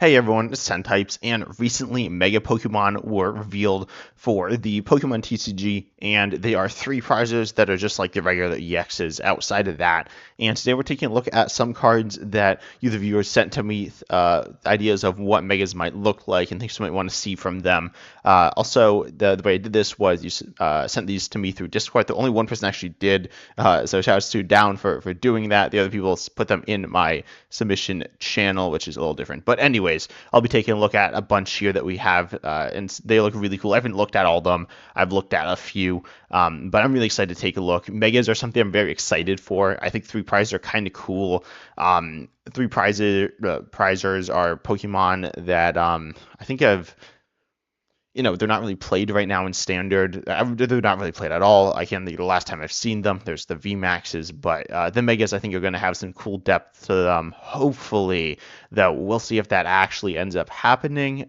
Hey everyone, it's Types, and recently Mega Pokemon were revealed for the Pokemon TCG, and they are three prizes that are just like the regular EXs outside of that. And today we're taking a look at some cards that you, the viewers, sent to me, ideas of what Megas might look like and things you might want to see from them. Also, the way I did this was you sent these to me through Discord. The only one person actually did, so shouts to Down for doing that. The other people put them in my submission channel, which is a little different. But anyways, I'll be taking a look at a bunch here that we have, and they look really cool. I haven't looked at all of them. I've looked at a few, but I'm really excited to take a look. Megas are something I'm very excited for. I think three prizes are kind of cool. Three prizers are Pokemon that I think they're not really played right now in standard. They're not really played at all. I can't think of the last time I've seen them. There's the VMAXs, but the Megas I think are going to have some cool depth to them. Hopefully, though, we'll see if that actually ends up happening.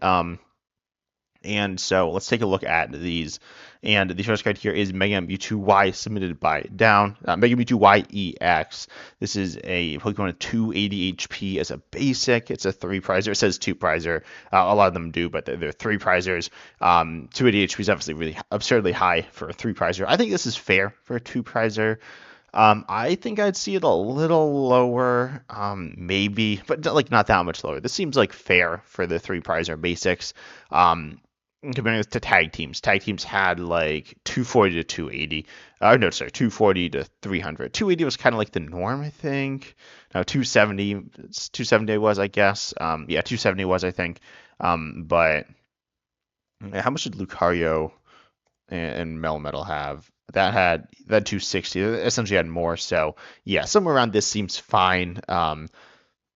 And so let's take a look at these. And the first card here is Mega Mewtwo Y, submitted by Down. Mega Mewtwo Y EX. This is a Pokemon with 280 HP as a basic. It's a three prizer. It says two prizer. A lot of them do, but they're three prizers. 280 HP is obviously really absurdly high for a three prizer. I think this is fair for a two prizer. I think I'd see it a little lower, maybe, but like not that much lower. This seems like fair for the three prizer basics. Comparing this to tag teams. Tag teams had like 240 to 280. No, sorry, 240 to 300. 280 was kind of like the norm, I think. No, 270 was, I guess. Yeah, 270 was, I think. But how much did Lucario and Melmetal have? That had 260. Essentially had more. So yeah, somewhere around this seems fine.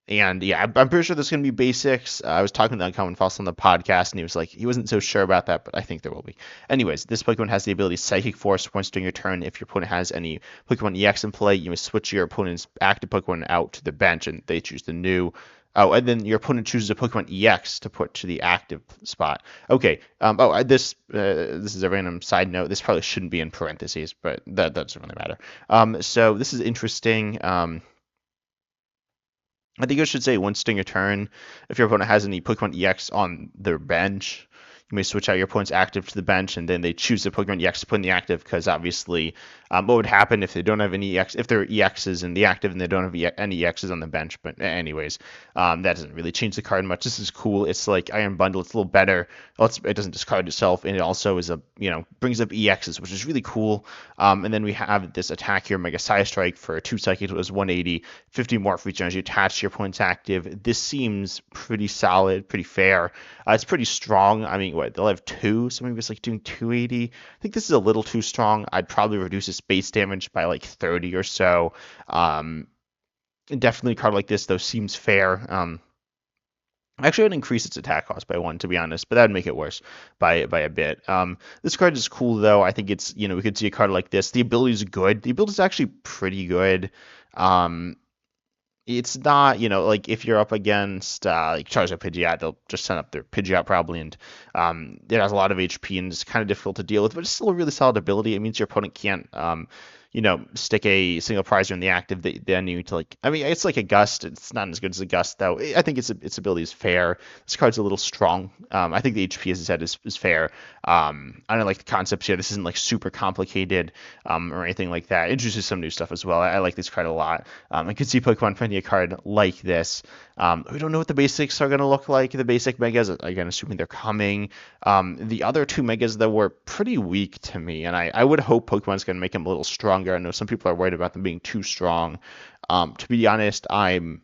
And yeah, I'm pretty sure there's going to be basics. I was talking to Uncommon Fossil on the podcast, and he was like, he wasn't so sure about that, but I think there will be. Anyways, this Pokemon has the ability Psychic Force. Once during your turn, if your opponent has any Pokemon EX in play, you must switch your opponent's active Pokemon out to the bench, and they choose the new. Oh, and then your opponent chooses a Pokemon EX to put to the active spot. Okay. This is a random side note. This probably shouldn't be in parentheses, but that doesn't really matter. So this is interesting. I think I should say once during a turn, if your opponent has any Pokemon EX on their bench, you may switch out your opponent's active to the bench, and then they choose the Pokemon EX to put in the active, because obviously, what would happen if they don't have any EX, if there are EXs in the active and they don't have any EXs on the bench? But anyways, that doesn't really change the card much. This is cool. It's like Iron Bundle. It's a little better. It doesn't discard itself, and it also is brings up EXs, which is really cool. And then we have this attack here, Mega Psy Strike for 2 seconds. It was 180, 50 more for each energy attached to your opponent's active. This seems pretty solid, pretty fair. It's pretty strong. I mean, they'll have 2, so maybe it's like doing 280. I think this is a little too strong. I'd probably reduce its base damage by like 30 or so. Definitely a card like this, though, seems fair. Actually, I would increase its attack cost by 1, to be honest, but that would make it worse by a bit. This card is cool, though. I think it's, we could see a card like this. The ability is good. The ability is actually pretty good. It's not, like if you're up against like Charizard Pidgeot, they'll just send up their Pidgeot probably, and it has a lot of HP and it's kind of difficult to deal with, but it's still a really solid ability. It means your opponent can't, stick a single prizer in the active. They need to it's like a Gust. It's not as good as a Gust, though. I think its ability is fair. This card's a little strong. I think the HP, as I said, is fair. I don't like the concepts here. This isn't like super complicated or anything like that. It introduces some new stuff as well. I like this card a lot. I could see Pokemon printing a card like this. We don't know what the basics are going to look like. The basic Megas, again, assuming they're coming. The other 2 Megas, though, were pretty weak to me, and I would hope Pokemon's going to make them a little stronger. I know some people are worried about them being too strong. To be honest, I'm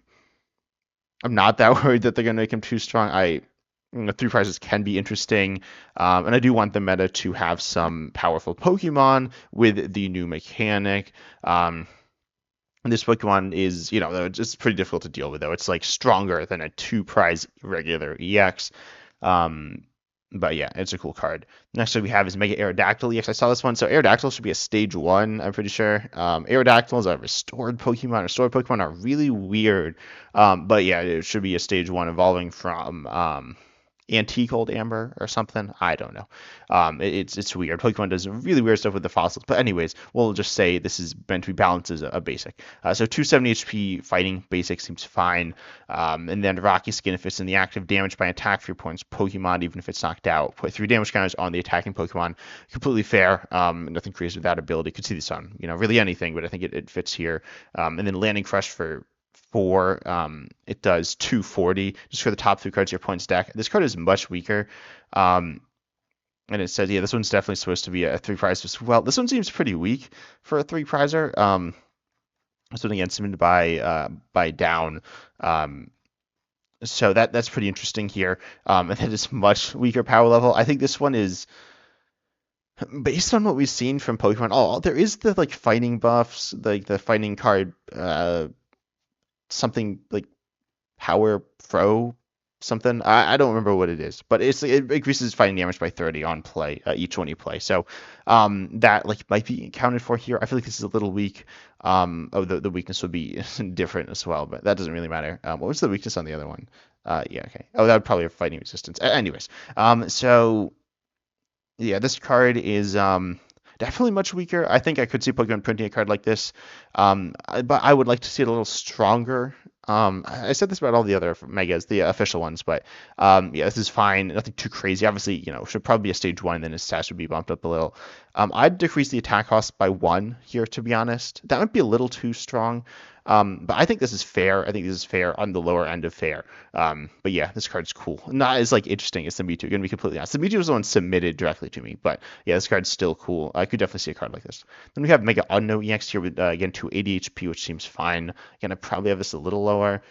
not that worried that they're going to make them too strong. Three prizes can be interesting, and I do want the meta to have some powerful Pokemon with the new mechanic. This Pokemon is, it's pretty difficult to deal with, though. It's like stronger than a 2 prize regular EX. But yeah, it's a cool card. Next one we have is Mega Aerodactyl EX. I saw this one. So Aerodactyl should be a stage 1, I'm pretty sure. Aerodactyls are restored Pokemon. Restored Pokemon are really weird. But yeah, it should be a stage 1 evolving from antique old amber or something. I don't know. It's weird. Pokemon does really weird stuff with the fossils. But anyways, we'll just say this is meant to be balanced as a basic. So 270 HP fighting basic seems fine. And then Rocky Skin, if it's in the active, damage by attack for your points Pokemon, even if it's knocked out. Put 3 damage counters on the attacking Pokemon. Completely fair. Nothing crazy with that ability. Could see this on really anything, but I think it fits here. And then Landing Crush for 4, it does 240 just for the top 3 cards of your point stack. This card is much weaker. And it says, yeah, this one's definitely supposed to be a 3 prize as well. This one seems pretty weak for a 3 prizer. This one again submitted by Down. So that's pretty interesting here. And that is much weaker power level. I think this one is based on what we've seen from Pokemon. Oh, there is the like fighting buffs, like the fighting card, something like Power Pro something. I don't remember what it is, but it increases fighting damage by 30 on play, each one you play. So that like might be accounted for here. I feel like this is a little weak. The weakness would be different as well, but that doesn't really matter. What was the weakness on the other one? Yeah, okay. Oh, that would probably have fighting resistance. Anyways, so yeah, this card is definitely much weaker. I think I could see Pokemon printing a card like this, but I would like to see it a little stronger. I said this about all the other megas, the official ones, but yeah, this is fine. Nothing too crazy. Obviously, should probably be a stage 1, and then his stats would be bumped up a little. I'd decrease the attack cost by 1 here, to be honest. That might be a little too strong. But I think this is fair. I think this is fair on the lower end of fair. But yeah, this card's cool. Not as like interesting as the Mewtwo. Gonna be completely honest. The Mewtwo was the one submitted directly to me, but yeah, this card's still cool. I could definitely see a card like this. Then we have Mega Audino EX here with again 280 HP, which seems fine. Again, I probably have this a little lower.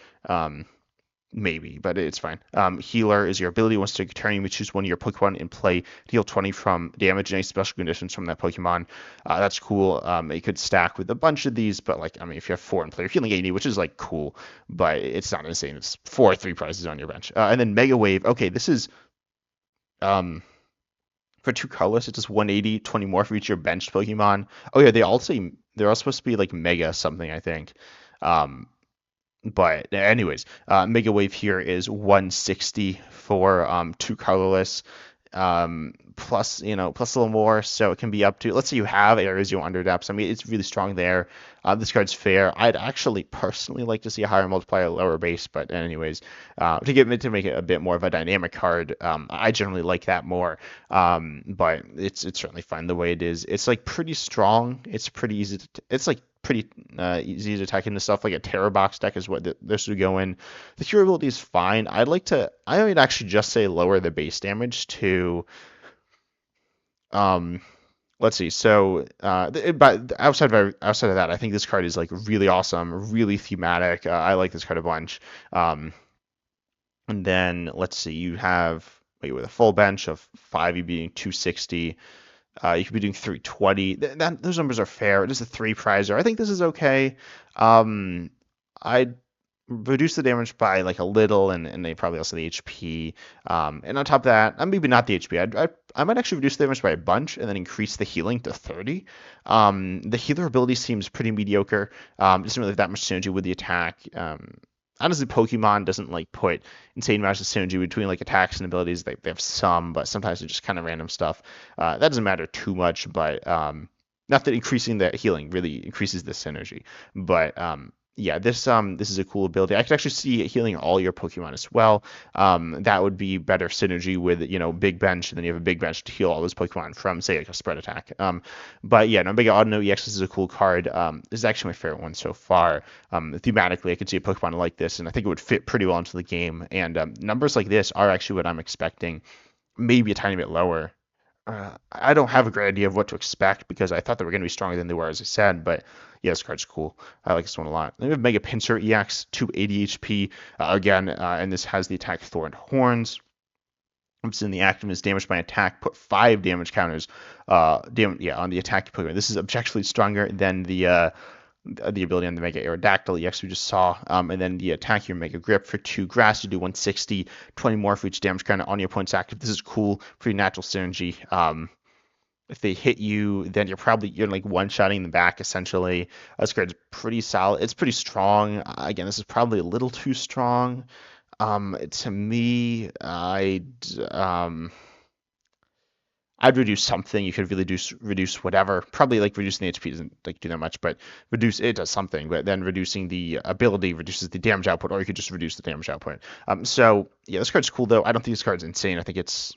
Maybe, but it's fine. Healer is your ability. Once to turn, you may choose one of your Pokemon in play to heal 20 from damage and any special conditions from that Pokemon. That's cool. It could stack with a bunch of these, but like, I mean, if you have 4 in play, you're healing 80, which is like cool, but it's not insane. It's 4 3 prizes on your bench. And then Mega Wave. Okay, this is for 2 colorless, it does 180, 20 more for each of your benched Pokemon. Oh yeah, they're all supposed to be like Mega something, I think. But anyways, Mega Wave here is 160 for 2 colorless, plus plus a little more, so it can be up to, let's say you have areas you want under depths. I mean, it's really strong there. This card's fair. I'd actually personally like to see a higher multiplier, lower base, but anyways, to make it a bit more of a dynamic card, I generally like that more. But it's certainly fine the way it is. It's like pretty strong. It's pretty easy to. It's like pretty easy to attack into stuff. Like a Terror Box deck is what this would go in. The curability is fine. I would actually just say lower the base damage to let's see. So but outside of that, I think this card is like really awesome, really thematic. I like this card a bunch. And then let's see, you have with a full bench of 5, you'd be doing 260. You could be doing 320. Those numbers are fair. It is a 3 prizer. I think this is okay. I'd reduce the damage by like a little, and they probably also the HP. And on top of that, maybe not the HP. I might actually reduce the damage by a bunch and then increase the healing to 30. The healer ability seems pretty mediocre. Doesn't really have that much synergy with the attack. Honestly, Pokemon doesn't like put insane amounts of synergy between like attacks and abilities. They have some, but sometimes it's just kind of random stuff. That doesn't matter too much, but not that increasing the healing really increases the synergy. But yeah, this is a cool ability. I could actually see it healing all your Pokemon as well. That would be better synergy with big bench, and then you have a big bench to heal all those Pokemon from, say, like a spread attack. But yeah, no, Mega Audino EX is a cool card. This is actually my favorite one so far. Thematically, I could see a Pokemon like this, and I think it would fit pretty well into the game. And numbers like this are actually what I'm expecting, maybe a tiny bit lower. I don't have a great idea of what to expect because I thought they were going to be stronger than they were, as I said. But yeah, this card's cool. I like this one a lot. Then we have Mega Pinsir EX, 280 HP. Again, and this has the attack Thorned Horns. It's in the active is damage by attack. Put 5 damage counters on the attack Pokemon. This is objectively stronger than the ability on the Mega Aerodactyl EX we just saw, and then the attack your Mega Grip for 2 grass, you do 160, 20 more for each damage counter on your opponent's active. This is cool, pretty natural synergy. If they hit you, then you're like one-shotting the back essentially. This card's pretty solid. It's pretty strong. Again, this is probably a little too strong. To me, I'd reduce something. You could really reduce whatever. Probably like reducing the HP doesn't like do that much, but reduce it does something. But then reducing the ability reduces the damage output, or you could just reduce the damage output. So yeah, this card's cool though. I don't think this card's insane. I think it's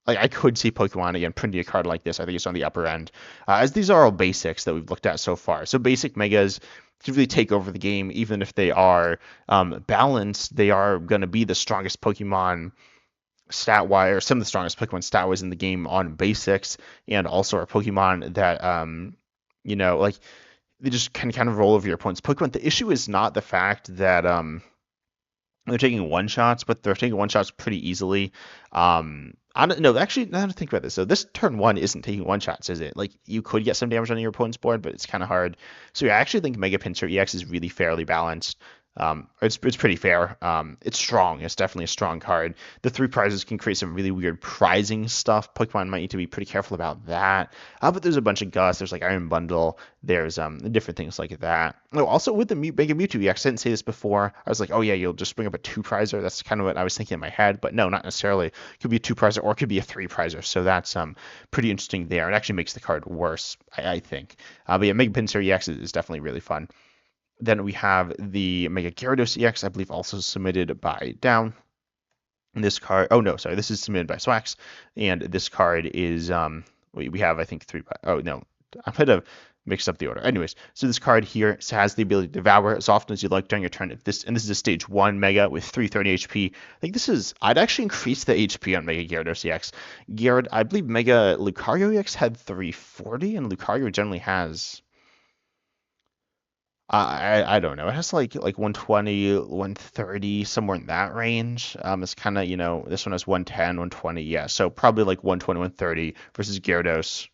like I could see Pokemon again printing a card like this. I think it's on the upper end, as these are all basics that we've looked at so far. So basic megas to really take over the game, even if they are balanced, they are going to be the strongest Pokemon stat wise, or some of the strongest Pokemon stat wise in the game on basics, and also are Pokemon that like they just can kind of roll over your opponent's Pokemon. The issue is not the fact that they're taking one shots, but they're taking one shots pretty easily. I don't know. Actually, now to think about this, so this turn one isn't taking one shots, is it? Like you could get some damage on your opponent's board, but it's kind of hard. So yeah, I actually think Mega Pinsir EX is really fairly balanced. It's pretty fair. It's strong. It's definitely a strong card. The three prizes can create some really weird prizing stuff. Pokemon might need to be pretty careful about that. But there's a bunch of Gus. There's like Iron Bundle. There's different things like that. Oh, also with the Mega Mewtwo EX, I didn't say this before. I was like, oh yeah, you'll just bring up a two prizer. That's kind of what I was thinking in my head, but no, not necessarily. It could be a two prizer or it could be a three prizer. So that's pretty interesting there. It actually makes the card worse, I think. But yeah, Mega Pinsir EX is definitely really fun. Then we have the Mega Gyarados EX, I believe also submitted by Down. And this card, oh no, sorry, this is submitted by Swax. And this card is, we have, I think, oh no, I'm going to mix up the order. Anyways, so this card here has the ability to devour as often as you like during your turn. This is a stage 1 Mega with 330 HP. I think I'd actually increase the HP on Mega Gyarados EX. I believe Mega Lucario EX had 340, and Lucario generally has I don't know. It has like 120, 130, somewhere in that range. It's kind of, this one has 110, 120. Yeah, so probably like 120, 130 versus Gyarados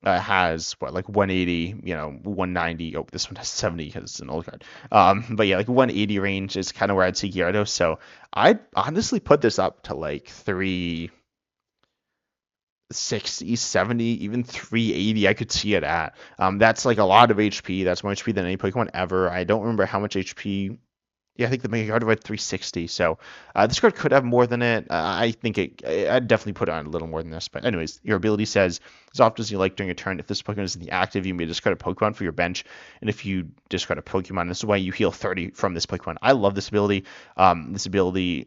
has what, like 180, 190. Oh, this one has 70 because it's an old card. But yeah, like 180 range is kind of where I'd see Gyarados. So I'd honestly put this up to like 360, 70, even 380, I could see it at. That's like a lot of HP. That's more HP than any Pokemon ever. I don't remember how much HP. Yeah, I think the Mega Card had 360. So this card could have more than it. I think I'd definitely put it on a little more than this. But anyways, your ability says, as often as you like during a turn, if this Pokemon is in the active, you may discard a Pokemon for your bench. And if you discard a Pokemon, this is why you heal 30 from this Pokemon. I love this ability. This ability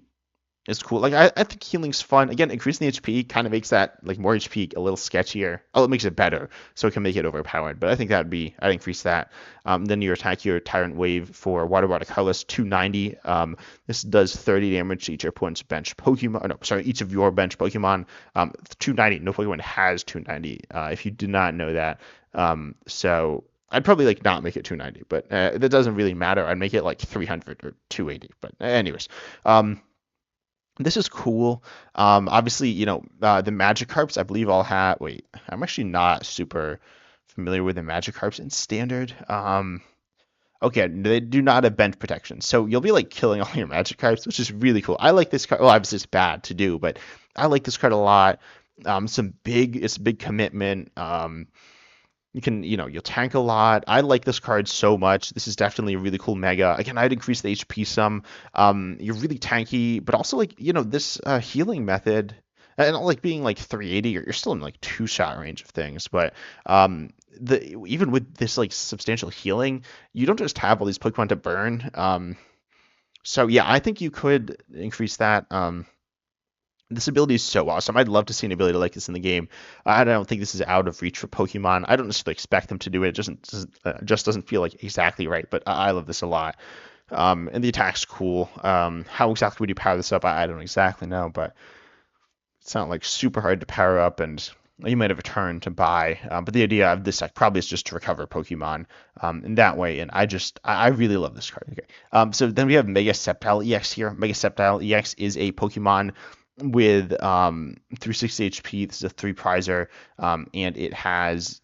is cool. Like I think healing's fun. Again, increasing the HP kind of makes that like more HP a little sketchier. Oh, it makes it better, so it can make it overpowered. But I think I'd increase that. Then you attack your Tyrant Wave for Water Colorless 290. This does 30 damage to each opponent's bench Pokemon. Oh, no, sorry, each of your bench Pokemon. 290. No Pokemon has 290. If you did not know that. So I'd probably like not make it 290, but that doesn't really matter. I'd make it like 300 or 280. But anyways. This is cool. Obviously, the Magikarps, I believe all have. Wait, I'm actually not super familiar with the Magikarps in Standard. Okay, they do not have bench protection, so you'll be like killing all your Magikarps, which is really cool. I like this card. Well, obviously it's bad to do, but I like this card a lot. It's a big commitment. You can, you'll tank a lot. I like this card so much. This is definitely a really cool Mega. Again, I'd increase the HP some. You're really tanky, but also like, this healing method, and like being like 380, you're still in like two-shot range of things. But even with this like substantial healing, you don't just have all these Pokemon to burn. So yeah, I think you could increase that. This ability is so awesome. I'd love to see an ability like this in the game. I don't think this is out of reach for Pokemon. I don't necessarily expect them to do it. It just doesn't feel like exactly right, but I love this a lot. And the attack's cool. How exactly would you power this up? I don't exactly know, but it's not like super hard to power up, and you might have a turn to buy. But the idea of this deck probably is just to recover Pokemon in that way, and I really love this card. Okay. So then we have Mega Sceptile EX here. Mega Sceptile EX is a Pokemon with 360 HP. This is a 3 prizer, and it has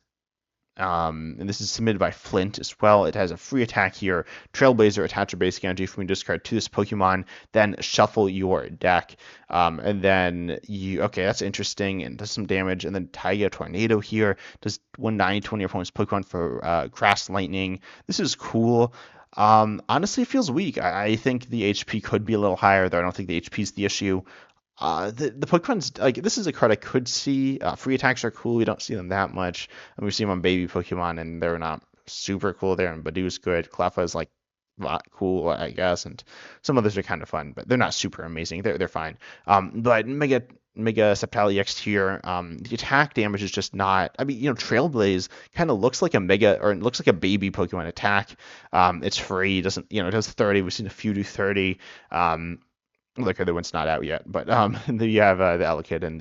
and this is submitted by Flint as well. It has a free attack here. Trailblazer, attach your basic energy from your discard to this Pokemon, then shuffle your deck. And then okay, that's interesting, and does some damage. And then Taiga Tornado here does 190 to your opponent's Pokemon for Grass Lightning. This is cool. Honestly, it feels weak. I think the HP could be a little higher, though I don't think the HP is the issue. The Pokemon's like this is a card I could see. Free attacks are cool. We don't see them that much. And we see them on baby Pokemon, and they're not super cool there. And Badoo's good. Cleffa is like cool, I guess, and some others are kind of fun, but they're not super amazing. They're fine. But Mega Sceptile EX here, the attack damage is just not. I mean, Trailblaze kind of looks like a mega, or it looks like a baby Pokemon attack. It's free. Doesn't it does 30. We've seen a few do 30. Look, the one's not out yet, but then you have the Elekid and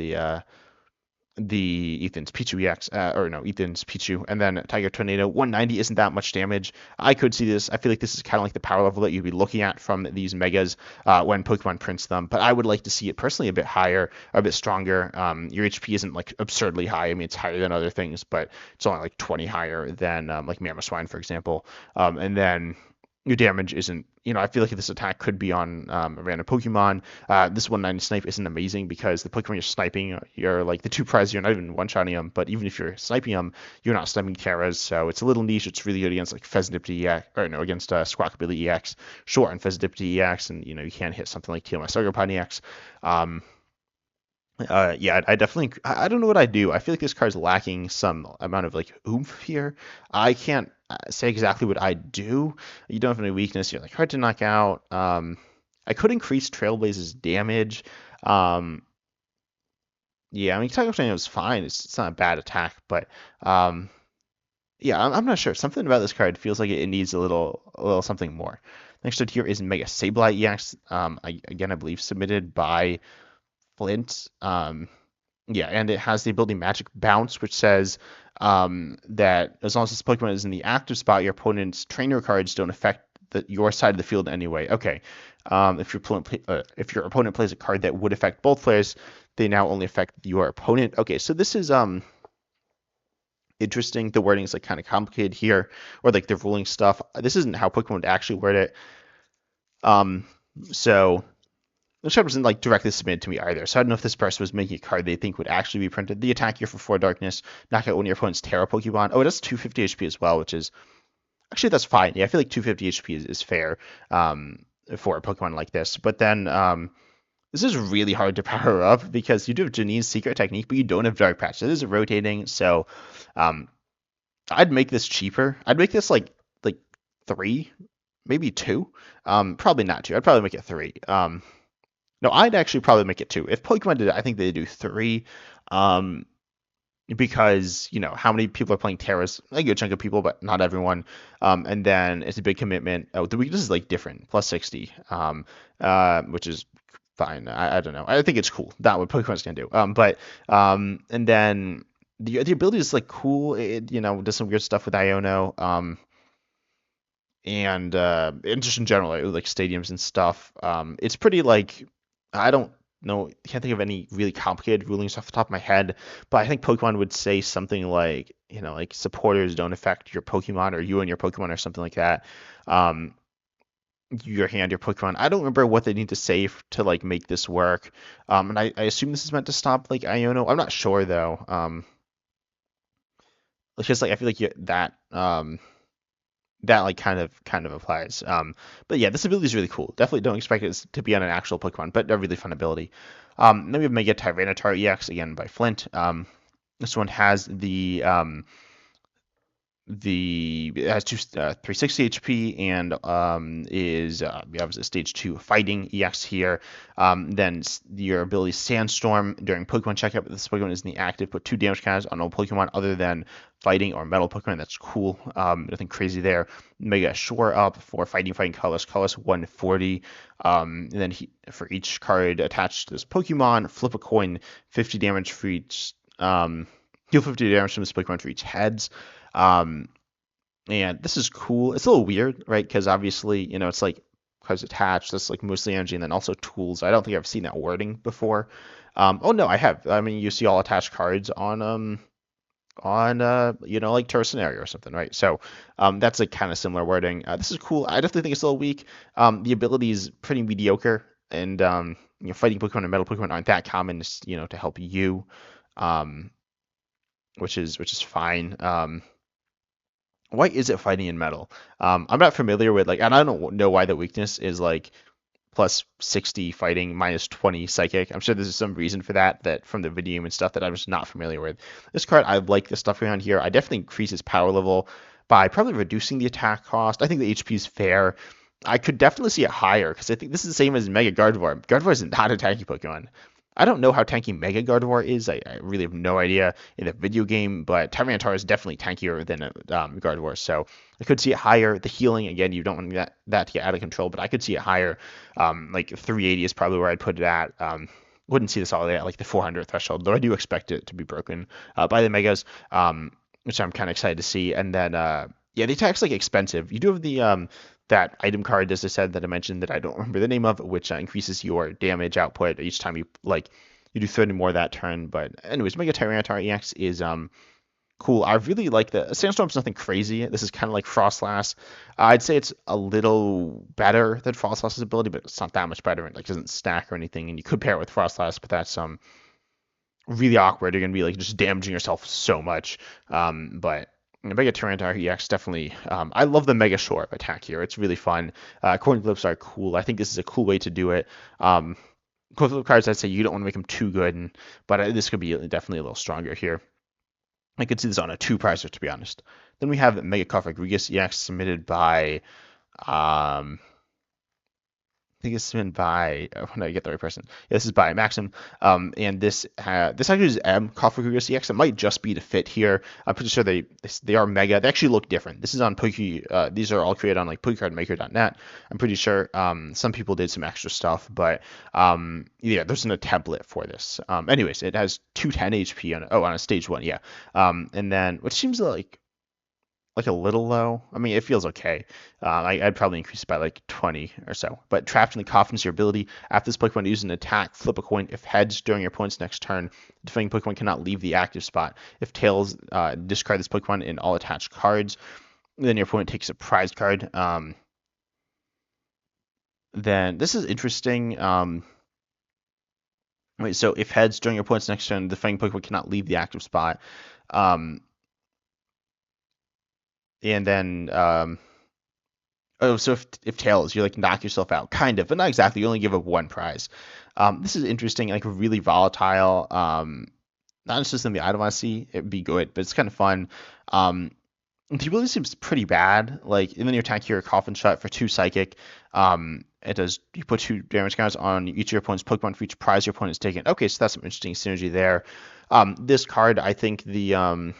the Ethan's Pichu EX, or no, Ethan's Pichu, and then Tiger Tornado. 190 isn't that much damage. I could see this. I feel like this is kind of like the power level that you'd be looking at from these megas when Pokemon prints them. But I would like to see it personally a bit higher, or a bit stronger. Your HP isn't like absurdly high. I mean, it's higher than other things, but it's only like 20 higher than like Mamoswine, for example. And then your damage isn't, I feel like this attack could be on a random Pokemon. This 190 snipe isn't amazing because the Pokemon you're sniping, you're like the two prizes, you're not even one-shotting them, but even if you're sniping them, you're not sniping Terras, so it's a little niche. It's really good against like Pheasantipity EX, or no, against Squawkabilly EX, short on Pheasantipity EX, and you can't hit something like TMS Sargopon EX. Yeah, I definitely. I don't know what I do. I feel like this card's lacking some amount of like oomph here. I can't say exactly what I do. You don't have any weakness. You're like hard to knock out. I could increase Trailblaze's damage. Um, yeah, I mean, Tiger Tornado is fine. It's not a bad attack, but yeah, I'm not sure. Something about this card feels like it needs a little something more. Next up here is Mega Sableye EX. Again, I believe submitted by Flint. Yeah, and it has the ability Magic Bounce, which says that as long as this Pokemon is in the active spot, your opponent's trainer cards don't affect your side of the field anyway. Okay. If your opponent plays a card that would affect both players, they now only affect your opponent. Okay, so this is interesting. The wording is like kind of complicated here, or like the ruling stuff. This isn't how Pokemon would actually word it. So the card wasn't like directly submitted to me either, so I don't know if this person was making a card they think would actually be printed. The attack here for 4 Darkness, knock out one of your opponent's Terra Pokemon. Oh, it does 250 HP as well, which is actually that's fine. Yeah, I feel like 250 HP is fair for a Pokemon like this. But then this is really hard to power up because you do have Janine's Secret Technique, but you don't have Dark Patch. It is rotating, so I'd make this cheaper. I'd make this like 3, maybe 2. Probably not 2. I'd probably make it 3. No, I'd actually probably make it 2. If Pokemon did it, I think they'd do 3. Because, how many people are playing Terras? A good chunk of people, but not everyone. And then it's a big commitment. Oh, the weakness is like different, plus 60, which is fine. I don't know. I think it's cool. That what Pokemon's gonna do. And then the ability is like cool. It does some weird stuff with Iono. And just in general, like stadiums and stuff. It's pretty like I don't know, can't think of any really complicated rulings off the top of my head, but I think Pokemon would say something like, like supporters don't affect your Pokemon, or you and your Pokemon, or something like that. Your hand, your Pokemon. I don't remember what they need to say to like make this work. And I assume this is meant to stop like Iono. I'm not sure though. It's just like I feel like that like kind of applies. But yeah, this ability is really cool. Definitely don't expect it to be on an actual Pokemon, but a really fun ability. Then we have Mega Tyranitar EX again by Flint. This one has it has 360 HP and is we have a stage 2 fighting EX here. Then your ability Sandstorm during Pokemon checkup. This Pokemon is in the active. Put 2 damage counters on all Pokemon other than fighting or metal Pokemon. That's cool. Nothing crazy there. Mega Shore Up for fighting colorless 140. And then for each card attached to this Pokemon, flip a coin, 50 damage for each. Deal 50 damage from this Pokemon for each heads. And this is cool. It's a little weird, right? Because obviously, it's like cards attached. That's like mostly energy, and then also tools. I don't think I've seen that wording before. Oh no, I have. I mean, you see all attached cards on like Terra Scenario or something, right? So that's like kind of similar wording. This is cool. I definitely think it's a little weak. The ability is pretty mediocre, and fighting Pokemon and metal Pokemon aren't that common, to help you, which is fine. why is it fighting in metal? I'm not familiar with like, and I don't know why the weakness is like plus 60 fighting, minus 20 psychic. I'm sure there's some reason for that, that from the video and stuff that I'm just not familiar with. This card, I like the stuff around here. I definitely increase its power level by probably reducing the attack cost. I think the HP is fair. I could definitely see it higher because I think this is the same as Mega Gardevoir. Gardevoir is not a tanky Pokemon. I don't know how tanky Mega Gardevoir is. I really have no idea in the video game, but Tyranitar is definitely tankier than Gardevoir, so I could see it higher. The healing, again, you don't want that to get out of control, but I could see it higher. Like 380 is probably where I'd put it at. Wouldn't see this all the way at like the 400 threshold, though I do expect it to be broken by the Megas, which I'm kind of excited to see. And then, yeah, the attack's like expensive. You do have the that item card, as I said, that I mentioned that I don't remember the name of, which increases your damage output each time you do 30 more that turn. But anyways, Mega Tyranitar EX is cool. I really like the Sandstorm's nothing crazy. This is kind of like Frostlass. I'd say it's a little better than Frostlass's ability, but it's not that much better. It like doesn't stack or anything, and you could pair it with Frostlass, but that's really awkward. You're gonna be like just damaging yourself so much. But Mega Tyranitar EX definitely. I love the Mega Shore attack here. It's really fun. Coin flips are cool. I think this is a cool way to do it. Coin flip cards, I'd say you don't want to make them too good, but this could be definitely a little stronger here. I could see this on a two pricer, to be honest. Then we have Mega Cofagrigus EX submitted by I think it's submitted by. Oh, no, I get the right person. Yeah, this is by Maxim. And this actually is M Cofagrigus EX. It might just be to fit here. I'm pretty sure they are mega. They actually look different. This is on Poke. These are all created on like PokeCardMaker.net. I'm pretty sure some people did some extra stuff, but yeah, there's a template for this. Anyways, it has 210 HP on a stage 1. Yeah. And then which seems like a little low. I mean, it feels okay. I'd probably increase it by like 20 or so. But Trapped in the Coffin is your ability. After this Pokemon uses an attack, flip a coin. If heads during your opponent's next turn, the defending Pokemon cannot leave the active spot. If tails, discard this Pokemon in all attached cards. Then your opponent takes a prize card. Then this is interesting. Wait, so if heads during your opponent's next turn, the defending Pokemon cannot leave the active spot. And then, oh, so if tails, you like knock yourself out, kind of, but not exactly. You only give up one prize. This is interesting, like really volatile. Not necessarily the item I see. It'd be good, but it's kind of fun. The ability seems pretty bad. Like, and then you attack here, Coffin Shot for 2 psychic. It does, you put 2 damage counters on each of your opponent's Pokemon for each prize your opponent is taken. Okay, so that's some interesting synergy there. This card, I think the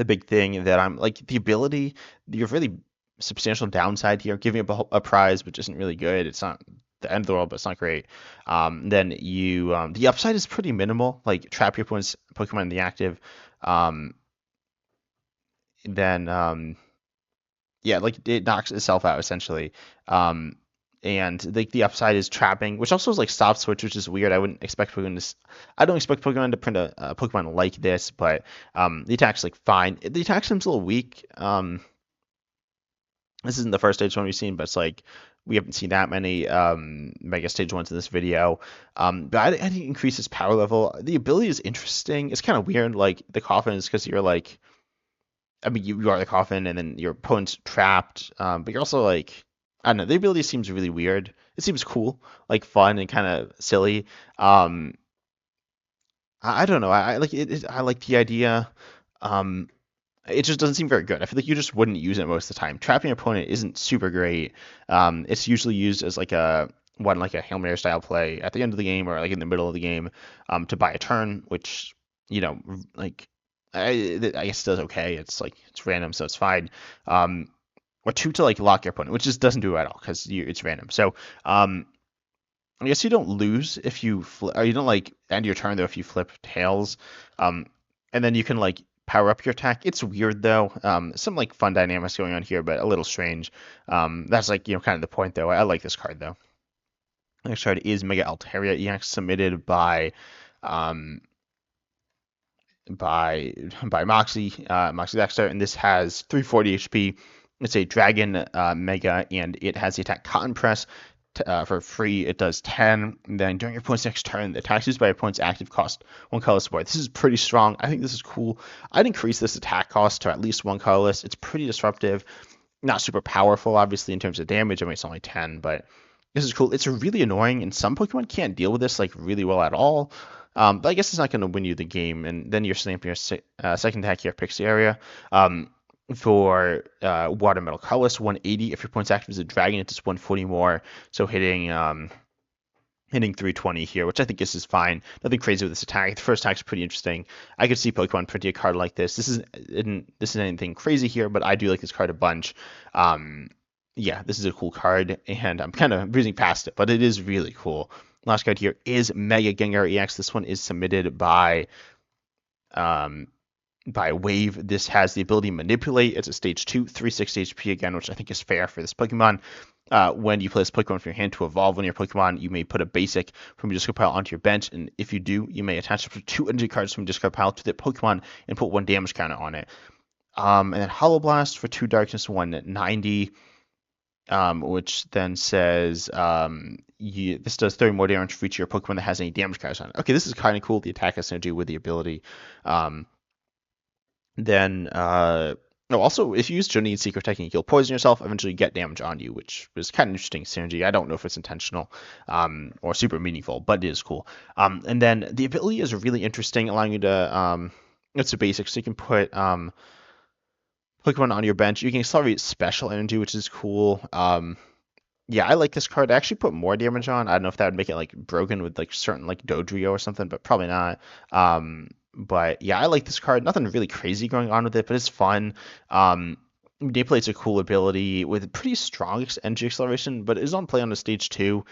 big thing that I'm like the ability, you're really substantial downside here, giving up a prize, which isn't really good. It's not the end of the world, but it's not great. Then you the upside is pretty minimal, like trap your opponent's Pokemon in the active. Then yeah, like it knocks itself out essentially. And like the upside is trapping, which also is like stop switch, which is weird. I wouldn't expect Pokemon to. I don't expect Pokemon to print a Pokemon like this, but the attack's like fine. The attack seems a little weak. This isn't the first stage one we've seen, but it's like we haven't seen that many Mega Stage 1s in this video. But I think it increases power level. The ability is interesting. It's kind of weird, like the Coffin is because you're like, I mean, you are the Coffin, and then your opponent's trapped, but you're also like, I don't know. The ability seems really weird. It seems cool, like fun and kind of silly. I don't know. I like it. I like the idea. It just doesn't seem very good. I feel like you just wouldn't use it most of the time. Trapping your opponent isn't super great. It's usually used as like a Hail Mary style play at the end of the game or like in the middle of the game to buy a turn, which like I guess does okay. It's like it's random, so it's fine. Or 2 to like lock your opponent, which just doesn't do it at all because it's random. So I guess you don't lose if you or you don't like end your turn though if you flip tails. And then you can like power up your attack. It's weird though. Some like fun dynamics going on here, but a little strange. That's like kind of the point though. I like this card though. Next card is Mega Altaria EX submitted by Moxie Dexter, and this has 340 HP. It's a Dragon Mega, and it has the attack Cotton Press. for free, it does 10. And then during your opponent's next turn, the attacks used by your opponent's active cost 1 colorless more. This is pretty strong. I think this is cool. I'd increase this attack cost to at least 1 colorless. It's pretty disruptive. Not super powerful, obviously, in terms of damage. I mean, it's only 10, but this is cool. It's really annoying, and some Pokemon can't deal with this like really well at all. But I guess it's not going to win you the game, and then you're slamming your second attack here, Pinsir area. For Water Metal Colorless, 180. If your opponent's active is a dragon, it's just 140 more. So hitting 320 here, which I think is fine. Nothing crazy with this attack. The first attack is pretty interesting. I could see Pokemon printing a card like this. This isn't anything crazy here, but I do like this card a bunch. Yeah, this is a cool card, and I'm kind of breezing past it, but it is really cool. Last card here is Mega Gengar EX. This one is submitted by Wave. This has the ability to manipulate. It's a stage 2, 360 HP again, which I think is fair for this Pokemon. When you play this Pokemon from your hand to evolve one of your Pokemon, you may put a basic from your discard pile onto your bench, and if you do, you may attach up to 2 energy cards from your discard pile to the Pokemon and put 1 damage counter on it. And then Hollow Blast for 2 darkness, 190. Which then says this does 30 more damage for each of your Pokemon that has any damage cards on it. Okay, this is kind of cool. The attack has synergy with the ability. Also, if you use Journey and Secret Technique, you'll poison yourself, eventually get damage on you, which was kind of interesting synergy. I don't know if it's intentional or super meaningful, but it is cool. And then the ability is really interesting, allowing you to, it's a basic, so you can put Pokemon on your bench. You can accelerate special energy, which is cool. Yeah, I like this card. I actually put more damage on. I don't know if that would make it like broken with like certain like Dodrio or something, but probably not. But yeah, I like this card. Nothing really crazy going on with it, but it's fun. Manipulate's a cool ability with pretty strong energy acceleration, but it is on play on the stage 2.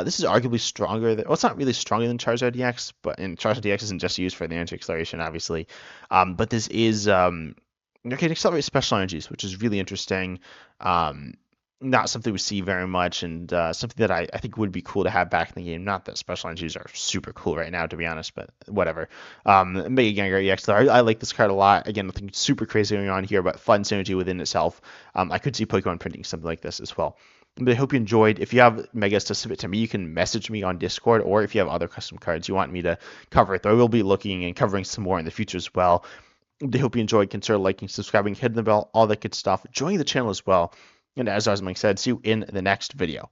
This is arguably stronger. Well, it's not really stronger than Charizard EX, and Charizard EX isn't just used for the energy acceleration, obviously. But this is you can accelerate special energies, which is really interesting. Not something we see very much, and something that I think would be cool to have back in the game. Not that special energies are super cool right now, to be honest, but whatever. Mega Gengar EX, though, I like this card a lot. Again, nothing super crazy going on here, but fun synergy within itself. I could see Pokemon printing something like this as well. But I hope you enjoyed. If you have Megas to submit to me, you can message me on Discord, or if you have other custom cards you want me to cover, though I will be looking and covering some more in the future as well. I hope you enjoyed. Consider liking, subscribing, hitting the bell, all that good stuff. Join the channel as well. And as Mike said, see you in the next video.